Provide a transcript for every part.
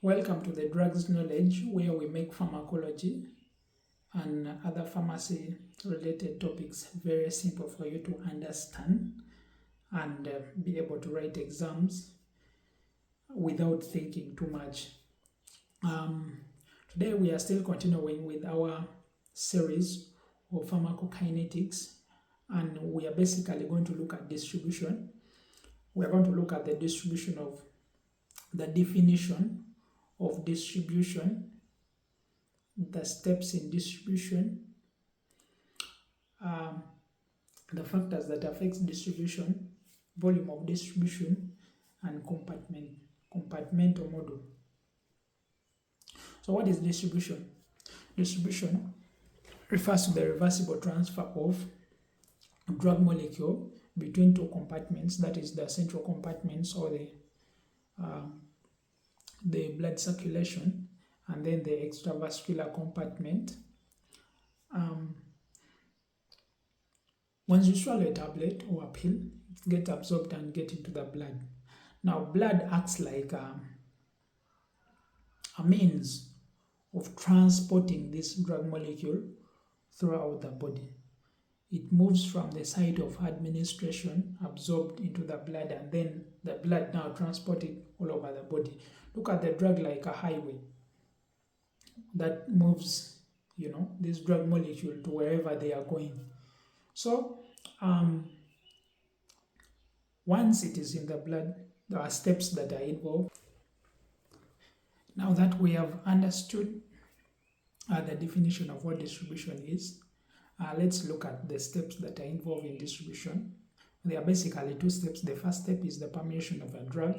Welcome to the Drugs Knowledge, where we make pharmacology and other pharmacy related topics very simple for you to understand and be able to write exams without thinking too much. Today we are still continuing with our series of pharmacokinetics, and we are basically going to look at distribution. We are going to look at the distribution of the definition of distribution, the steps in distribution, the factors that affect distribution, volume of distribution, and compartmental model. So what is distribution? Distribution refers to the reversible transfer of a drug molecule between two compartments, that is the central compartments or the blood circulation, and then the extravascular compartment. Once you swallow a tablet or a pill, it gets absorbed and get into the blood. Now, blood acts like a means of transporting this drug molecule throughout the body. It moves from the site of administration, absorbed into the blood, and then the blood now transported all over the body. Look at the drug like a highway that moves, this drug molecule to wherever they are going. So, once it is in the blood, there are steps that are involved. Now that we have understood the definition of what distribution is, let's look at the steps that are involved in distribution. There are basically two steps. The first step is the permeation of a drug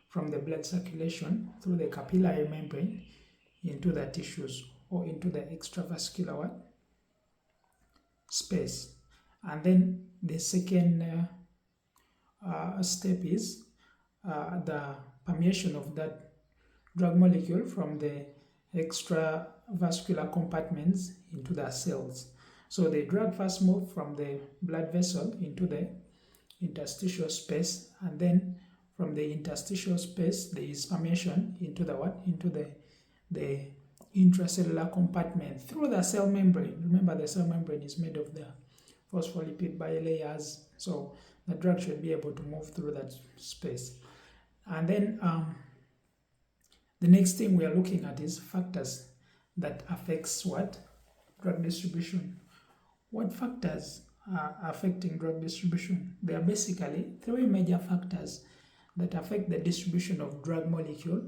from the blood circulation through the capillary membrane into the tissues or into the extravascular space. And then the second step is the permeation of that drug molecule from the extravascular compartments into the cells. So the drug first moves from the blood vessel into the interstitial space, and then from the interstitial space there is permeation into the intracellular compartment through the cell membrane. Remember, the cell membrane is made of the phospholipid bilayers, so the drug should be able to move through that space. And then the next thing we are looking at is factors that affects what? Drug distribution. What factors are affecting drug distribution? There are basically three major factors that affect the distribution of drug molecule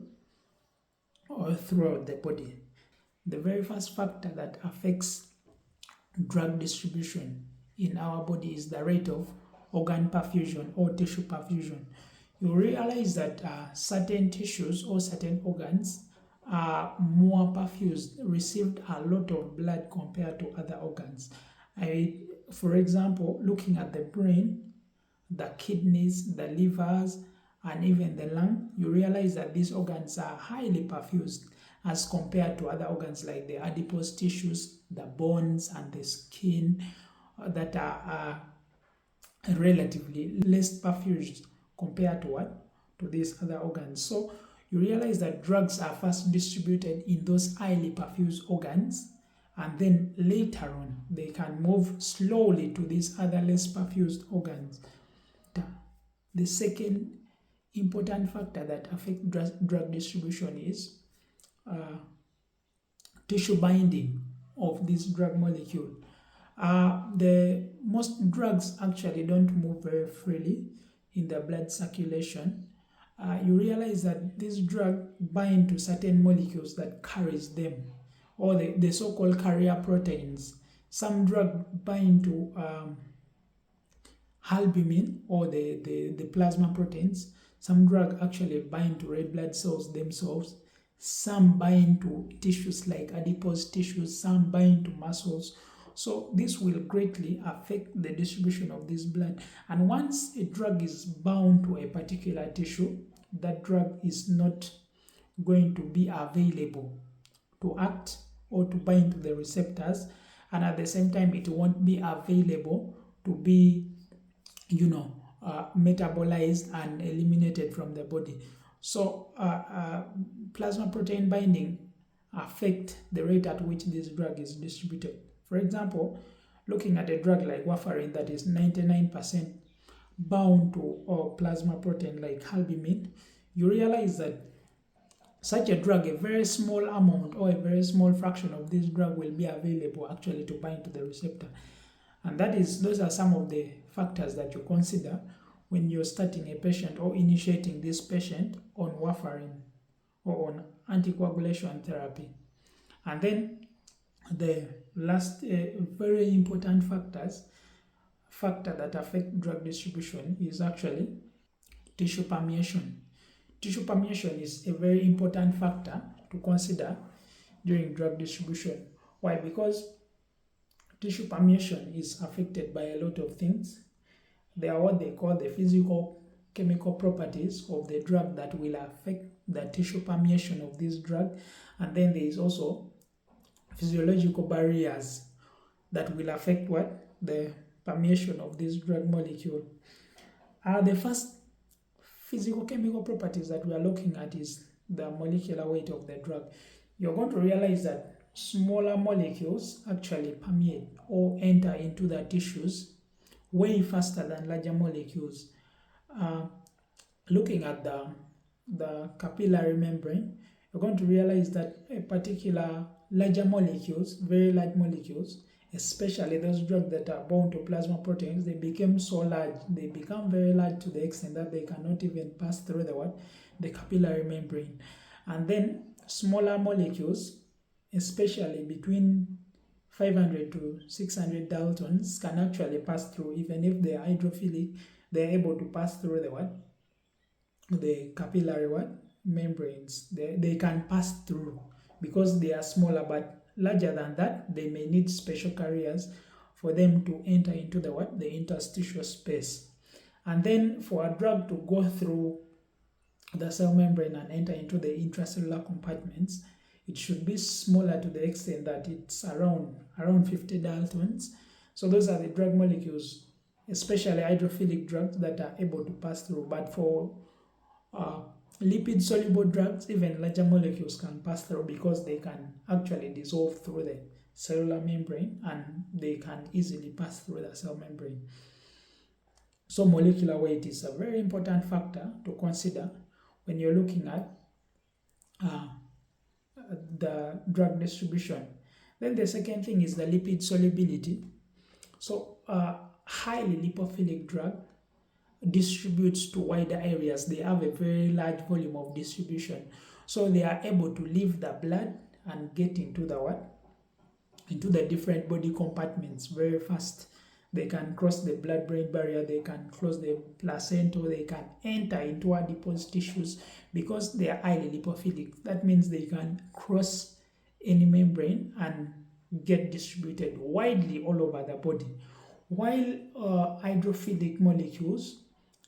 or throughout the body. The very first factor that affects drug distribution in our body is the rate of organ perfusion or tissue perfusion. You realize that certain tissues or certain organs are more perfused, received a lot of blood compared to other organs. For example, looking at the brain, the kidneys, the livers, and even the lung, you realize that these organs are highly perfused as compared to other organs like the adipose tissues, the bones, and the skin that are relatively less perfused compared to to these other organs. So you realize that drugs are first distributed in those highly perfused organs, and then later on they can move slowly to these other less perfused organs. The second important factor that affects drug distribution is tissue binding of this drug molecule. The most drugs actually don't move very freely in the blood circulation. You realize that this drug bind to certain molecules that carries them, or the so-called carrier proteins. Some drug bind to albumin or the plasma proteins. Some drug actually bind to red blood cells themselves. Some bind to tissues like adipose tissues. Some bind to muscles. So this will greatly affect the distribution of this blood. And once a drug is bound to a particular tissue, that drug is not going to be available to act or to bind to the receptors, and at the same time it won't be available to be metabolized and eliminated from the body. So plasma protein binding affect the rate at which this drug is distributed. For example, looking at a drug like warfarin that is 99% bound to plasma protein like albumin, you realize that such a drug, a very small amount or a very small fraction of this drug will be available actually to bind to the receptor. And those are some of the factors that you consider when you're starting a patient or initiating this patient on warfarin or on anticoagulation therapy. And then the last very important factor that affect drug distribution is actually tissue permeation. Tissue permeation is a very important factor to consider during drug distribution. Why? Because tissue permeation is affected by a lot of things. They are what they call the physical chemical properties of the drug that will affect the tissue permeation of this drug. And then there is also physiological barriers that will affect what? The permeation of this drug molecule. The first physical chemical properties that we are looking at is the molecular weight of the drug. You're going to realize that smaller molecules actually permeate or enter into the tissues way faster than larger molecules. Looking at the capillary membrane, you're going to realize that a particular larger molecules, very large molecules, especially those drugs that are bound to plasma proteins, they become so large, they become very large to the extent that they cannot even pass through the capillary membrane. And then smaller molecules, especially between 500 to 600 Daltons, can actually pass through. Even if they are hydrophilic, they are able to pass through the capillary membranes. They can pass through because they are smaller, but larger than that, they may need special carriers for them to enter into the interstitial space. And then for a drug to go through the cell membrane and enter into the intracellular compartments, it should be smaller to the extent that it's around 50 Daltons. So those are the drug molecules, especially hydrophilic drugs, that are able to pass through. But for lipid soluble drugs, even larger molecules can pass through because they can actually dissolve through the cellular membrane and they can easily pass through the cell membrane. So molecular weight is a very important factor to consider when you're looking at the drug distribution. Then the second thing is the lipid solubility. So highly lipophilic drug distributes to wider areas. They have a very large volume of distribution, so they are able to leave the blood and get into the different body compartments very fast. They can cross the blood-brain barrier, they can cross the placenta, they can enter into adipose tissues because they are highly lipophilic. That means they can cross any membrane and get distributed widely all over the body. While hydrophilic molecules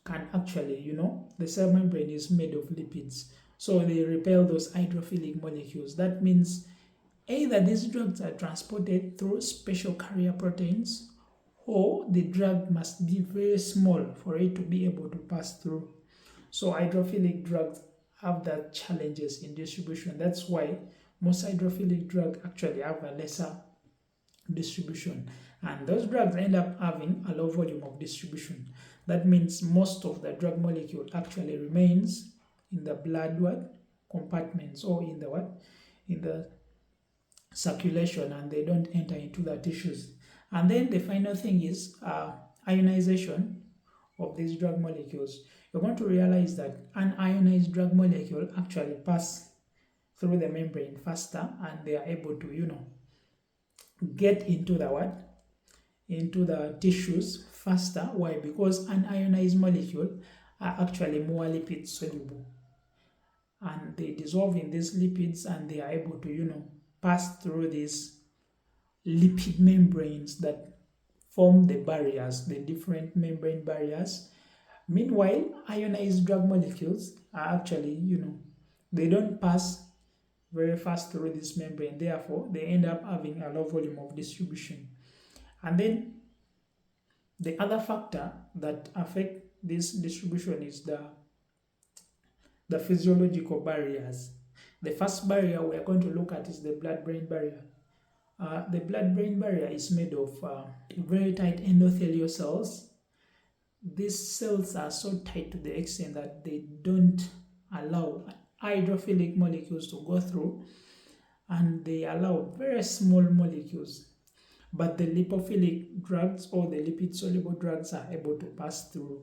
can actually, the cell membrane is made of lipids, so they repel those hydrophilic molecules. That means either these drugs are transported through special carrier proteins, or the drug must be very small for it to be able to pass through. So hydrophilic drugs have that challenges in distribution. That's why most hydrophilic drugs actually have a lesser distribution, and those drugs end up having a low volume of distribution. That means most of the drug molecule actually remains in the blood compartments or in the circulation, and they don't enter into the tissues. And then the final thing is ionization of these drug molecules. You're going to realize that an ionized drug molecule actually pass through the membrane faster, and they are able to get into the tissues faster. Why? Because an ionized molecule are actually more lipid soluble, and they dissolve in these lipids, and they are able to pass through these lipid membranes that form the barriers, the different membrane barriers. Meanwhile, ionized drug molecules are actually they don't pass very fast through this membrane, therefore they end up having a low volume of distribution. And then the other factor that affect this distribution is the the physiological barriers. The first barrier we are going to look at is the blood-brain barrier. The blood-brain barrier is made of very tight endothelial cells. These cells are so tight to the extent that they don't allow hydrophilic molecules to go through, and they allow very small molecules. But the lipophilic drugs or the lipid-soluble drugs are able to pass through.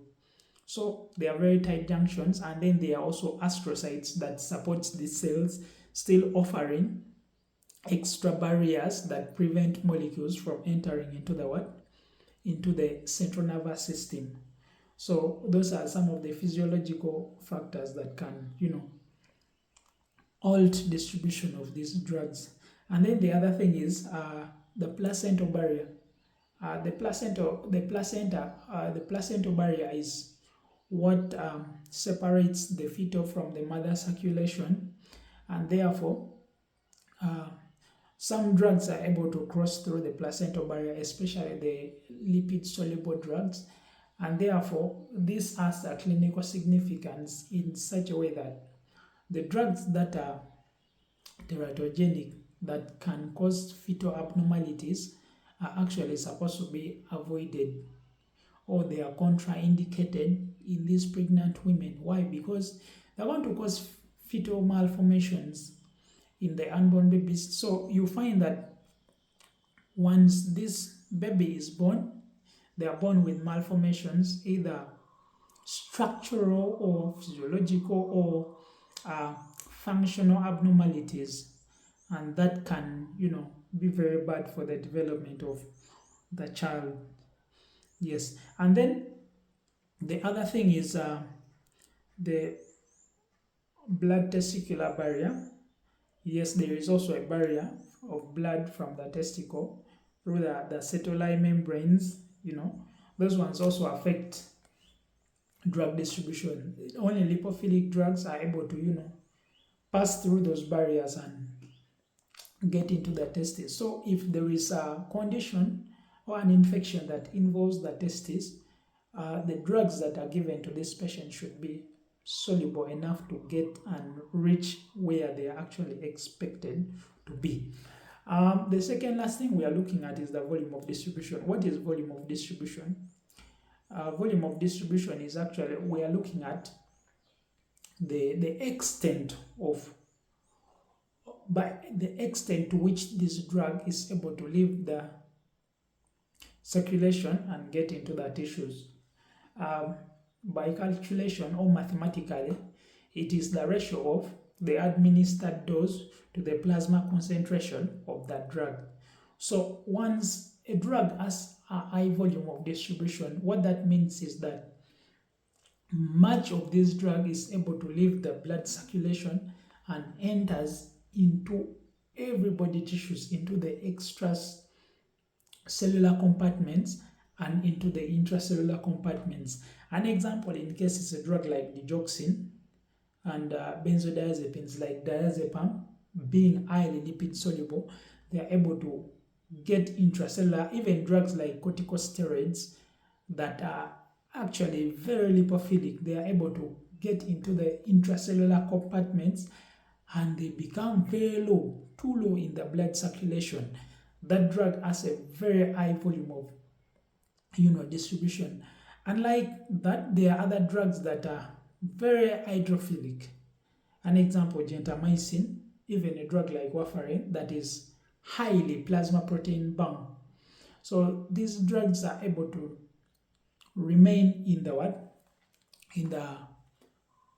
So they are very tight junctions, and then they are also astrocytes that supports these cells, still offering extra barriers that prevent molecules from entering into the what? Into the central nervous system. So those are some of the physiological factors that can, halt distribution of these drugs. And then the other thing is the placental barrier. The placental barrier is what separates the fetal from the mother's circulation, and therefore some drugs are able to cross through the placental barrier, especially the lipid-soluble drugs, and therefore this has a clinical significance in such a way that the drugs that are teratogenic, that can cause fetal abnormalities, are actually supposed to be avoided, or they are contraindicated in these pregnant women. Why? Because they're going to cause fetal malformations in the unborn babies. So you find that once this baby is born, they are born with malformations, either structural or physiological or functional abnormalities, and that can, be very bad for the development of the child. Yes, and then the other thing is the blood testicular barrier. Yes, there is also a barrier of blood from the testicle through the Sertoli membranes. Those ones also affect drug distribution. Only lipophilic drugs are able to, pass through those barriers and get into the testes. So if there is a condition or an infection that involves the testes, the drugs that are given to this patient should be soluble enough to get and reach where they are actually expected to be. The second last thing we are looking at is the volume of distribution. What is volume of distribution? Volume of distribution is actually, we are looking at the extent to which this drug is able to leave the circulation and get into the tissues. By calculation or mathematically, it is the ratio of the administered dose to the plasma concentration of that drug. So once a drug has a high volume of distribution, what that means is that much of this drug is able to leave the blood circulation and enters into every body tissues, into the extracellular compartments and into the intracellular compartments. An example, in case it's a drug like digoxin and benzodiazepines like diazepam, being highly lipid soluble, they are able to get intracellular. Even drugs like corticosteroids that are actually very lipophilic, they are able to get into the intracellular compartments, and they become very low, too low in the blood circulation. That drug has a very high volume of distribution. Unlike that, there are other drugs that are very hydrophilic. An example, gentamicin, even a drug like warfarin, that is highly plasma protein bound. So these drugs are able to remain in the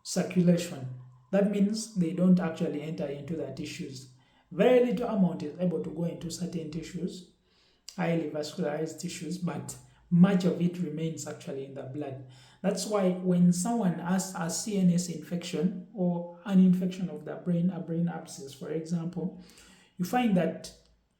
circulation. That means they don't actually enter into the tissues. Very little amount is able to go into certain tissues, highly vascularized tissues, but much of it remains actually in the blood. That's why when someone has a CNS infection or an infection of the brain, a brain abscess, for example, you find that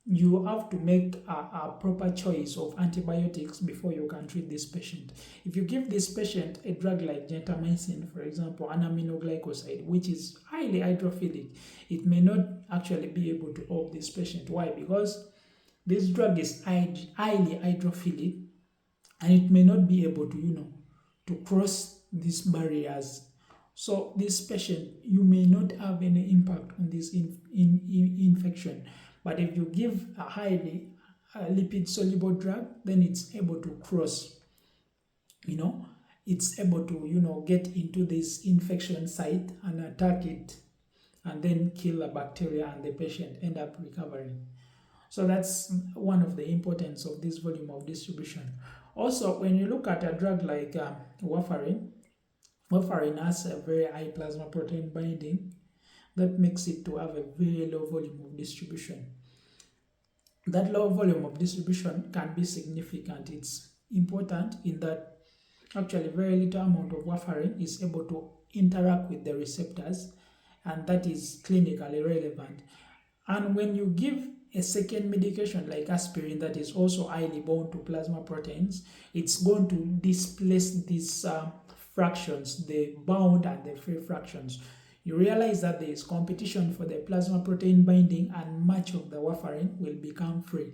you have to make a proper choice of antibiotics before you can treat this patient. If you give this patient a drug like gentamicin, for example, an aminoglycoside, which is highly hydrophilic, it may not actually be able to help this patient. Why? Because this drug is highly hydrophilic, and it may not be able to, to cross these barriers So this patient, you may not have any impact on this infection, but if you give a highly lipid soluble drug, then it's able to cross, it's able to, get into this infection site and attack it and then kill a bacteria, and the patient end up recovering. So that's one of the importance of this volume of distribution. Also, when you look at a drug like warfarin, warfarin has a very high plasma protein binding that makes it to have a very low volume of distribution. That low volume of distribution can be significant. It's important in that actually very little amount of warfarin is able to interact with the receptors, and that is clinically relevant. And when you give a second medication like aspirin that is also highly bound to plasma proteins, it's going to displace these fractions, the bound and the free fractions. You realize that there is competition for the plasma protein binding, and much of the warfarin will become free.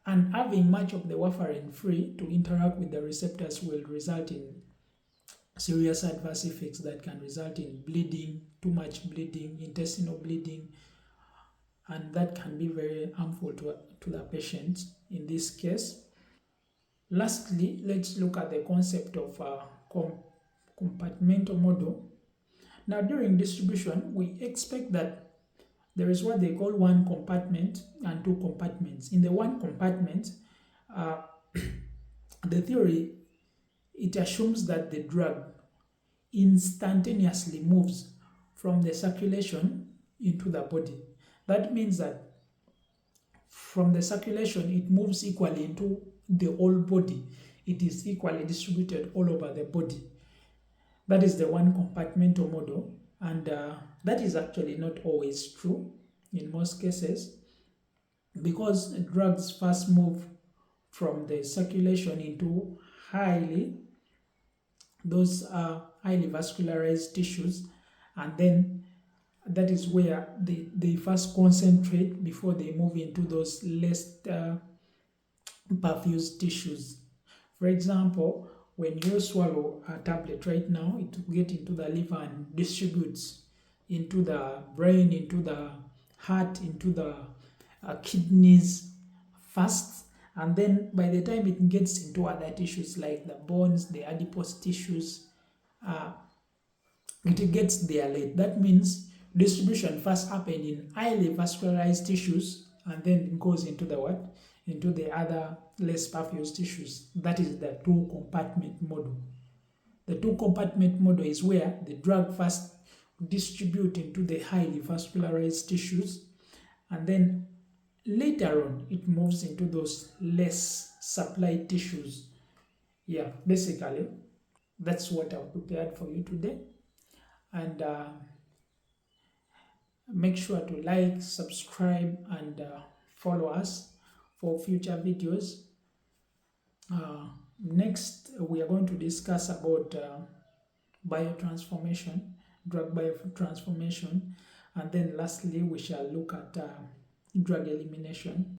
And having much of the warfarin free to interact with the receptors will result in serious adverse effects that can result in bleeding, too much bleeding, intestinal bleeding, and that can be very harmful to the patient in this case. Lastly, let's look at the concept of compartmental model. Now, during distribution, we expect that there is what they call one compartment and two compartments. In the one compartment, the theory, it assumes that the drug instantaneously moves from the circulation into the body. That means that from the circulation, it moves equally into the whole body. It is equally distributed all over the body. That is the one compartmental model, and that is actually not always true in most cases, because drugs first move from the circulation into those highly vascularized tissues, and then that is where they first concentrate before they move into those less perfused tissues. For example, when you swallow a tablet right now, it will get into the liver and distributes into the brain, into the heart, into the kidneys first, and then by the time it gets into other tissues like the bones, the adipose tissues, it gets there late. That means distribution first happened in highly vascularized tissues and then it goes into the what? Into the other less perfused tissues. That is the two compartment model. The two compartment model is where the drug first distributes into the highly vascularized tissues, and then later on it moves into those less supplied tissues. Yeah, basically that's what I've prepared for you today. And make sure to like, subscribe, and follow us for future videos. Next, we are going to discuss about biotransformation, drug biotransformation, and then lastly, we shall look at drug elimination.